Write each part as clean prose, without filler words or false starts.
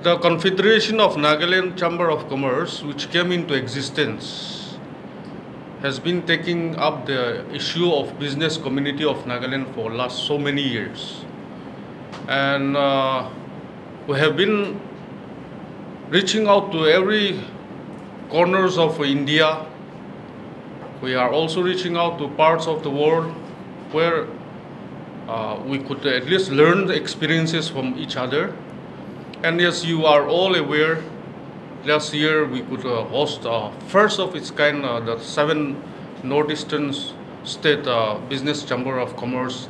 The Confederation of Nagaland Chamber of Commerce, which came into existence, has been taking up the issue of business community of Nagaland for last so many years. And we have been reaching out to every corners of India. We are also reaching out to parts of the world where we could at least learn the experiences from each other. And as you are all aware, last year we could host first of its kind, the 7 Northeastern State Business Chamber of Commerce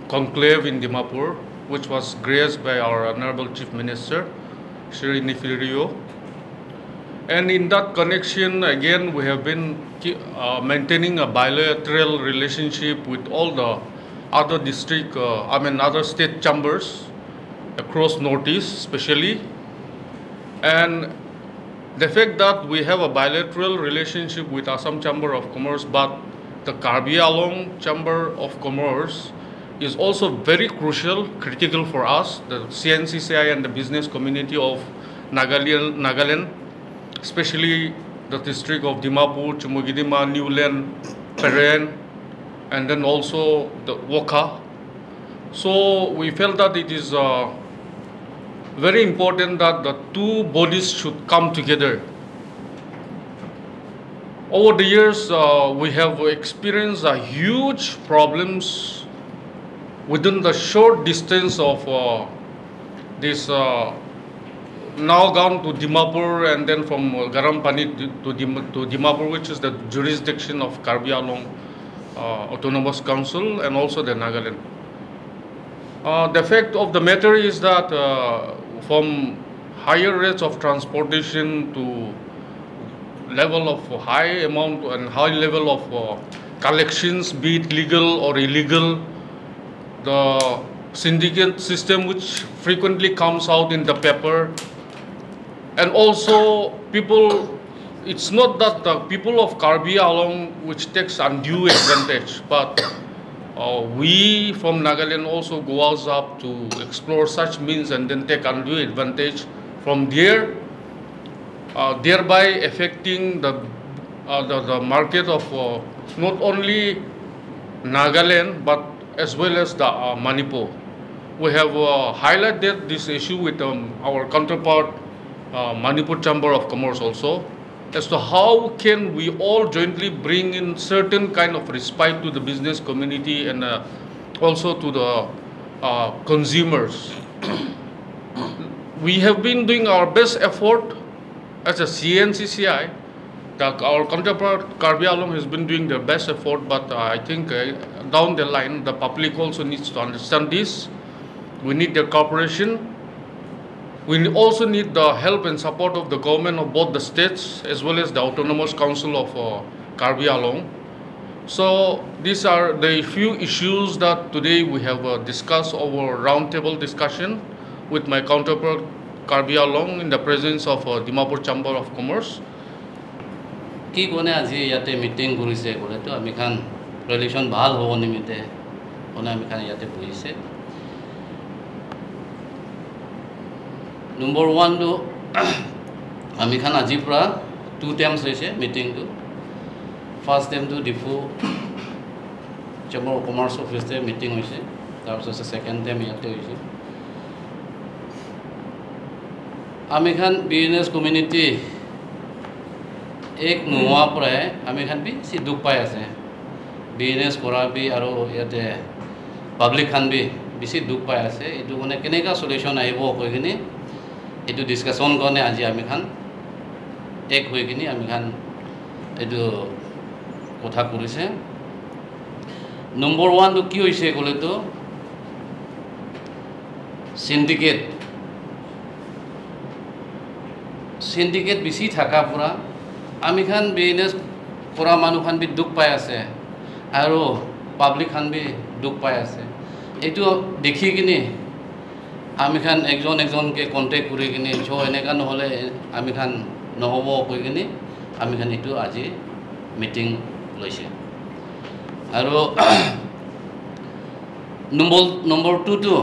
conclave in Dimapur, which was graced by our Honorable Chief Minister, Shri Nifirio. And in that connection, again, we have been maintaining a bilateral relationship with all the other other state chambers across Northeast especially. And the fact that we have a bilateral relationship with Assam Chamber of Commerce, but the Karbi Along Chamber of Commerce is also very crucial, critical for us, the CNCCI and the business community of Nagaland, especially the district of Dimapur, Chumogidima, Newland, Peren, and then also the Wokha. So we felt that it is very important that the two bodies should come together. Over the years, we have experienced huge problems within the short distance of this Nagaland to Dimapur, and then from Garampani to Dimapur, which is the jurisdiction of Karbi Along Autonomous Council and also the Nagaland. The fact of the matter is that from higher rates of transportation to level of high amount and high level of collections, be it legal or illegal, the syndicate system which frequently comes out in the paper, and also people, it's not that the people of Karbi Along which takes undue advantage, but we from Nagaland also go out up to explore such means and then take undue advantage from there, thereby affecting the market of not only Nagaland but as well as the Manipur. We have highlighted this issue with our counterpart Manipur Chamber of Commerce also, as to how can we all jointly bring in certain kind of respite to the business community and also to the consumers. We have been doing our best effort as a CNCCI. Our counterpart Karbi Along has been doing their best effort, but I think down the line the public also needs to understand this. We need their cooperation. We also need the help and support of the government of both the states as well as the Autonomous Council of Karbi Along. So these are the few issues that today we have discussed over roundtable discussion with my counterpart Karbi Along in the presence of Dimapur Chamber of Commerce. কি কোনে আজি ইয়াতে meeting কৰিছে ক'লেতো আমি খান relation ভাল হ'ব নিমিতে কোনে আমি খান ইয়াতে বহিছে নম্বৰ 1 তো আমি খান আজি পৰা 2 টাইমছ হৈছে মিটিং তো ফাৰ্স্ট টাইম তো ডিফু চেম্বাৰ অফ কমাৰ্চ অফিচতে মিটিং হৈছে তাৰপিছত সেকেন্ড টাইম ইয়াতে হৈছে আমি খান বিজনেছ কমিউনিটি एक नुआ प्राय आमी खान भी सी दुख पाई आसे बिजनेस करा भी आरो याते पब्लिक खान भी बेसी दुख पाई आसे एटु माने केनेका सल्यूशन आइबो कय किनि एटु डिस्कशन करने आज आमी खान एक होय किनि आमी खान एटु कथा करिसे नंबर 1 तो की होइसे कले तो सिंडिकेट बेसी थाका पुरा आमी खान बिजनेस करा मानु खान भी दुख पाई आसे आरो पब्लिक खान भी दुख पाई आसे एटु देखि किनि आमी खान एकजन के कन्टेक्ट करि किनि जो एनेका নহলে आमी खान নহबो कय किनि आमी खान एटु আজি मीटिंग लइसे आरो नंबर 2 तो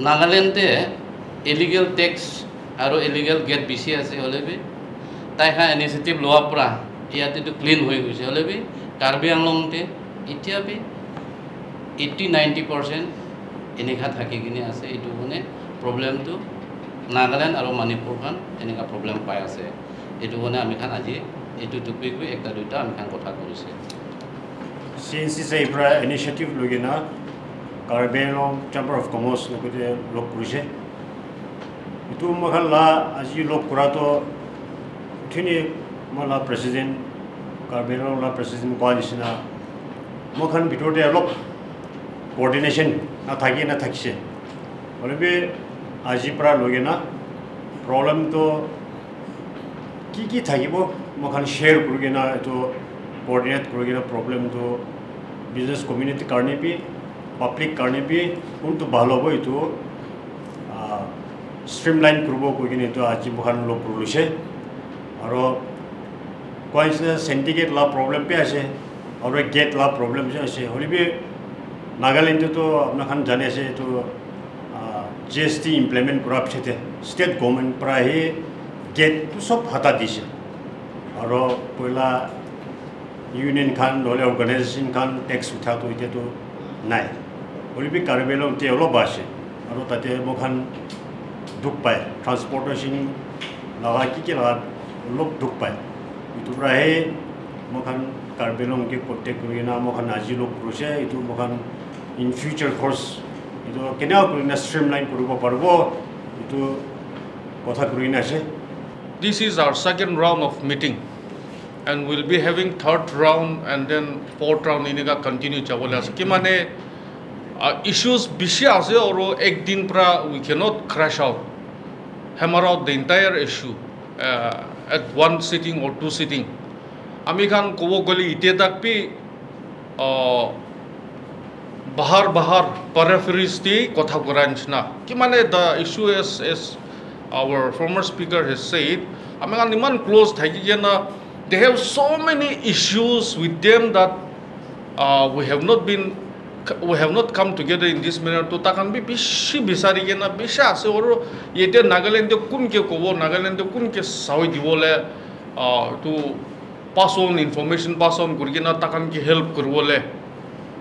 नागालैंडे ইলিগেল টেক্স আৰু ইলিগেল গেট বেছি আছে হ'লে বি তাইহা ইনিচিয়েটিভ লোৱাৰ পৰা ইয়াতেতো ক্লিন হৈ গৈছে হ'লে বি কাৰ্বি আংলঙতে এতিয়া বি 80-90% এনেকুৱা থাকি কিনে আছে এইটো মানে প্ৰব্লেমটো নাগালেণ্ড আৰু মণিপুৰখন এনেকুৱা প্ৰব্লেম পাই আছে এইটো মানে আমি খান আজি এইটো টপিক বি একটা দুটা আমি খান কথা কৰিছে CNCC পৰা ইনিচিয়েটিভ লৈ কিনে Karbi Anglong chamber of commerce লগতে লগ কৰিছে itu makala aji lok kurato thini mala president Karbelo la president coalition mokhan bitode lok coordination na thagi na thakse olebe aji pra logena problem to ki thagibo mokhan share kurgena to coordinate kurgena problem to business community karne bi public karne bi untu bhalo hobo itu streamline kurbo kogine to aji mokhan lok kurluse aro koise syndicate la problem pe ase aro gate la problem ase holibe Nagaland to apna khan jane ase to GST implement kora phete state government pra he gate to sob hata dise aro poila union khan dole organization khan tax utha to ite to nai holibe Karbelo te olo base aro tate mokhan दुख पाए transportation लगा की लगा लोग दुख पाए इतु रहे मखान कार्बेलों के प्रोटेक्ट करिना मखान आजी लोग प्रोसे इतु मखान इन फ्यूचर कोर्स इतु केना करिना स्ट्रीमलाइन करबो पारबो इतु कथा करिना छे This is our second round of meeting and we'll be having third round and then fourth round inega continue chabole ase ki mane issues bishi ase oro ek din pra we cannot crash out hammer out the entire issue at one sitting or two sitting ami khan kobo goli ite tak pi bahar peripheries ti kotha koranchna ki mane the issue is our former speaker has said ami khan iman close thaki gena they have so many issues with them that we have not come together in this manner to takan bi bishi bisari gena bishi ase oro yete Nagaland kun ke kobo Nagaland kun ke sawi dibole to pass on information pass on kurgena takan ki help kurwole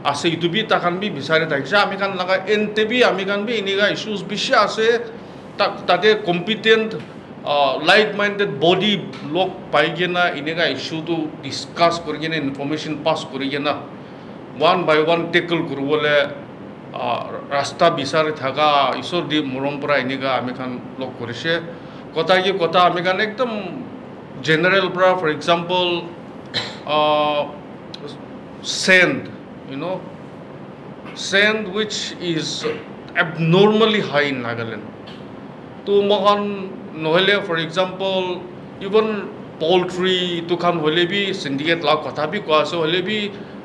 ase itu bi takan bi bisari thakse ami kan laga NTB ami kan bi iniga issues bishi ase tate competent like minded body lok pai gena iniga issue to discuss kurgena information pass kurgena one by one tackle kurwole rasta bisare thaga isor di morompora iniga ami khan lok korise kota ami khan ekdom general pra for example sand sand which is abnormally high in Nagaland to mohan nohele for example even poultry to khan hole bi syndicate la kotha bi ko ase hole bi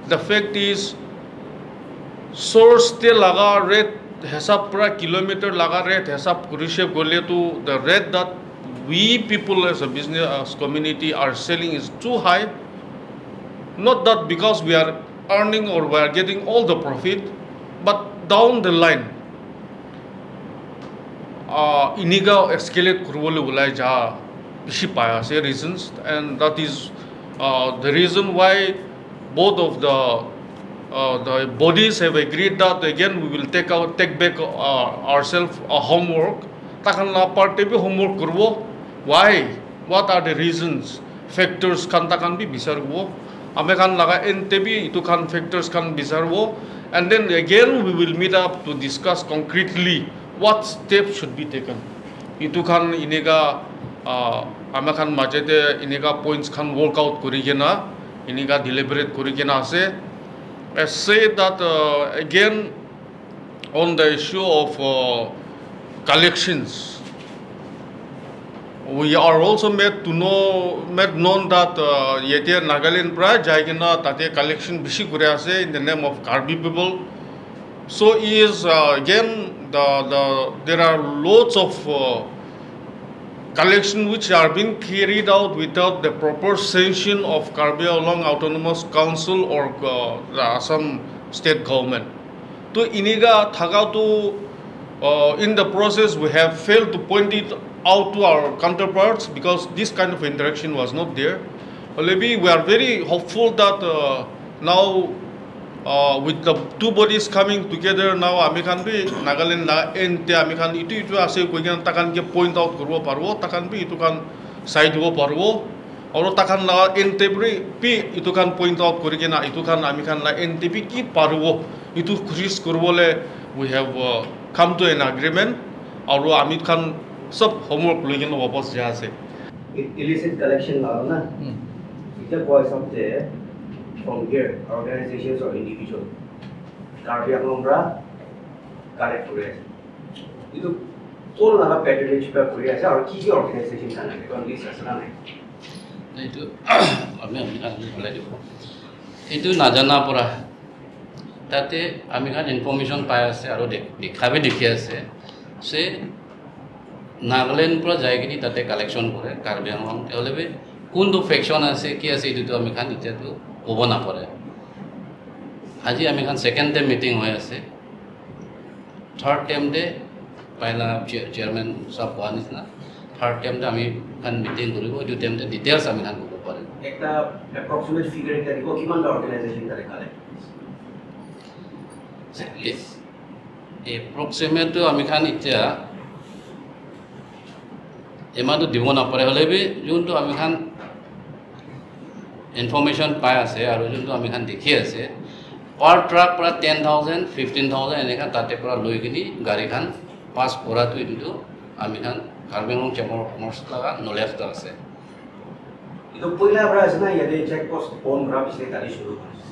the fact is source te laga rate hesab pura kilometer laga rate hesab kurise gole to the rate that we people as a business community are selling is too high not that because we are earning or we are getting all the profit but down the line iniga escalate kurwole ulai ja bishi paya se reasons and that is the reason why both of the bodies have agreed that again we will take back ourselves homework takan la parte bi homework kurbo why what are the reasons factors kan takan bi bisarbo ame kan laga NTB itu kan factors kan bisarbo and then again we will meet up to discuss concretely what steps should be taken itu kan inega ame kan majete inega points kan work out kurigena iniga deliberate kurigena ase I say that again on the issue of collections we are also made known that yete Nagaland pra jaigena tate collection bishi kure ase in the name of Karbi people so is again there are lots of collection which are being carried out without the proper sanction of Karbi Anglong Autonomous Council or the Assam state government. To iniga thaga to In the process, we have failed to point it out to our counterparts because this kind of interaction was not there. Maybe we are very hopeful that now with the two bodies coming together, now আমি খান B Nagaland না এনতে আমি খান ইটো আছে কই কেন তাকান কে point out করব পারবো তাকান বি ইটো কান সাইড হব পারবো আর তাকান না এনতে বি ইটো কান পয়েন্ট আউট করি কেনা ইটো কান আমি খান না এনতে বি কি পারবো ইটো Khushi's করবলে we have come to an agreement और আমি খান সব হোমওয়ার্ক লই কেন वापस যা আছে illicit collection লাও না এটা কয় সবতে from here organizations or individual Karbi আমরা কালেক্ট করে আছে কিন্তু তোর নালা প্যাটেনেজ পে করে আছে আর কি কি অর্গানাইজেশন কানে কোন লিস্ট আছে না এইটো আমি বলাই দিব এইটো নাজানা পৰা তাতে আমি খান ইনফৰমেশ্যন পাই আছে আৰু দেখাবে দেখি আছে সে নাগালেণ্ড পৰা যাই কিনি তাতে কালেকশ্যন কৰে কাৰ্বি আংলং তেওঁলোকে কোনটো ফেকশ্যন আছে কি আছে এইটো আমি খান এতিয়াতো ক'ব নাপাৰে আজি আমি খান সেকেন্ড টাইম মিটিং হৈ আছে থাৰ্ড টাইম দে পাইলা চেয়াৰমেন সব কোৱা নিচিনা থাৰ্ড টাইম দে আমি খান মিটিং কৰিব এইটো টাইম দে ডিটেইলছ আমি খান ক'ব পাৰিম একটা এপ্ৰক্সিমেট ফিগাৰ এটা দিব কিমানটা অৰ্গানাইজেশ্যন তাৰে কালেক্ট এপ্ৰক্সিমেটটো আমি খান এতিয়া এমাটো দিব নাপাৰে হ'লে বি যোনটো আমি খান ইনফৰমেশ্যন পাই আছে আৰু যোনটো আমি খান দেখি আছে পাৰ ট্ৰাক পৰা 10,000 15,000 এনেকা তাতে পৰা লৈ কিনি গাড়ীখন পাছ কৰাটো এইটো আমি খান Karbi Anglong chamber of commerce লগা নলেজটো আছে itu पहिला পৰা আছে না ইয়াতে চেক পোষ্ট বন কৰা পিছে কালি শুৰু কৰিছে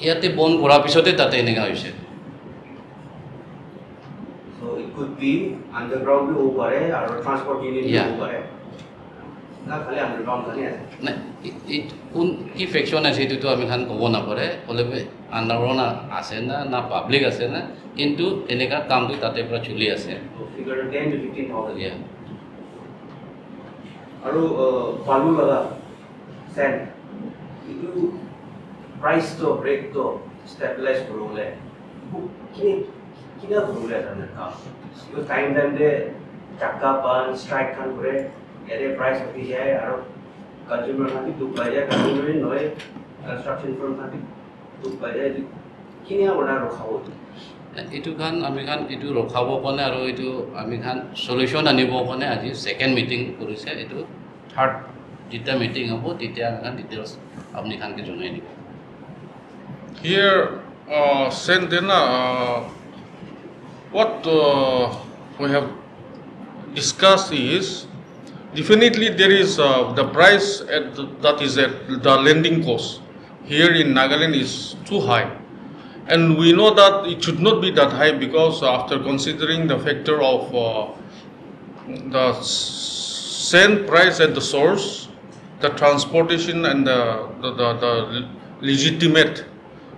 ইয়াতে বন কৰাৰ পিছতে তাতে এনেকা হৈছে so it could be underground भी हो पारे और ट्रांसपोर्ट यूनिट भी हो पारे না খালি underground খালি আছে না কোন কি ফেকশন আছে এইটো আমি খান ক'ব নাপাৰে হ'লে আন্ডাৰগ্ৰাউণ্ড আছে না পাব্লিক আছে না কিন্তু এনেকা কামটো তাতে পৰা চলি আছে ফিগাৰ 10 to 15,000 ইয়া আৰু বালু লগা সেন্ড ইটো প্রাইস তো ব্রেক তো স্টেবিলাইজ করলে কি কিনা করলে জানেন কাম ইউ টাইম দে টাকা পান স্ট্রাইক খান করে এর প্রাইস হতে যায় আর কনজিউমার খান দুঃখ পায় যায় কনজিউমার নয় কনস্ট্রাকশন ফার্ম খান দুঃখ পায় যায় কিনা বনা রখাব এইটো খান আমি খান এইটো ৰখাব কাৰণে আৰু এইটো আমি খান সলিউশন আনিব কাৰণে আজি সেকেন্ড মিটিং কৰিছে এইটো থাৰ্ড যেতিয়া মিটিং হ'ব তেতিয়া আমি খান ডিটেইলছ আপুনি খানকে জনাই দিব Here, Sendena, what we have discussed is definitely there is the price that is at the lending cost here in Nagaland is too high, and we know that it should not be that high because after considering the factor of the sand price at the source, the transportation and the legitimate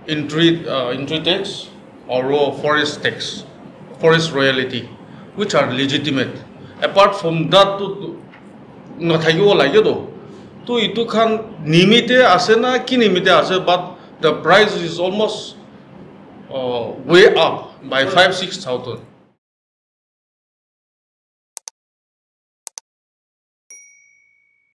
entry tax or forest tax, forest royalty, which are legitimate. Apart from that, nathayo lage do. To itu khan nimite ase na ki nimite ase, but the price is almost way up by 5-6,000.